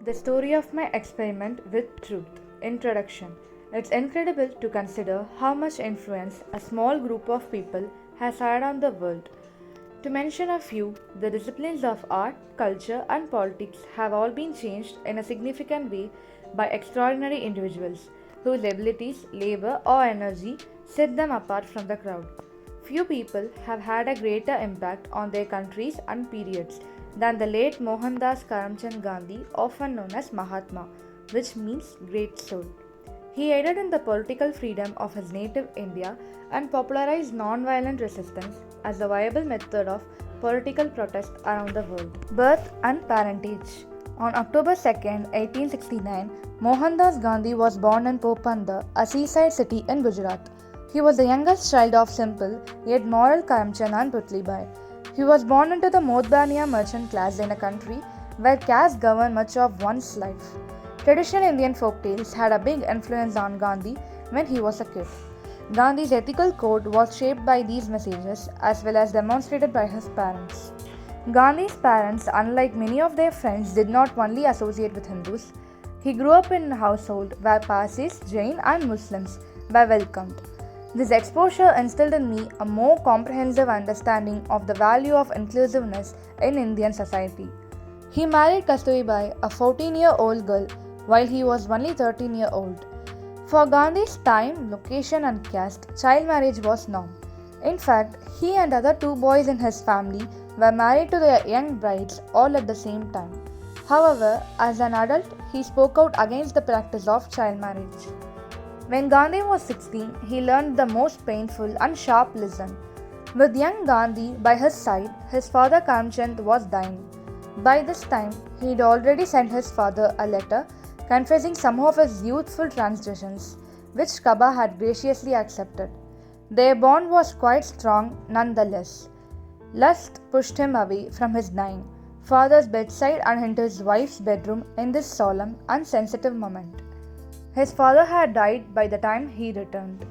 The story of my experiment with truth. Introduction. It's incredible to consider how much influence a small group of people has had on the world. To mention a few, the disciplines of art, culture, and politics have all been changed in a significant way by extraordinary individuals whose abilities, labor, or energy set them apart from the crowd. Few people have had a greater impact on their countries and periods than the late Mohandas Karamchand Gandhi, often known as Mahatma, which means great soul. He aided in the political freedom of his native India and popularized non-violent resistance as a viable method of political protest around the world. Birth and parentage. On October 2nd, 1869, Mohandas Gandhi was born in Popanda, a seaside city in Gujarat. He was the youngest child of simple yet moral Karamchand and Putlibai. He was born into the Modbaniya merchant class in a country where caste governed much of one's life. Traditional Indian folktales had a big influence on Gandhi when he was a kid. Gandhi's ethical code was shaped by these messages as well as demonstrated by his parents. Gandhi's parents, unlike many of their friends, did not only associate with Hindus. He grew up in a household where Parsis, Jain, and Muslims were welcomed. This exposure instilled in me a more comprehensive understanding of the value of inclusiveness in Indian society. He married Kasturibai, a 14-year-old girl, while he was only 13-year-old. For Gandhi's time, location, and caste, child marriage was norm. In fact, he and other two boys in his family were married to their young brides all at the same time. However, as an adult, he spoke out against the practice of child marriage. When Gandhi was 16, he learned the most painful and sharp lesson. With young Gandhi by his side, his father Karamchand was dying. By this time, he had already sent his father a letter confessing some of his youthful transgressions, which Kaba had graciously accepted. Their bond was quite strong nonetheless. Lust pushed him away from his dying father's bedside and into his wife's bedroom in this solemn and sensitive moment. His father had died by the time he returned.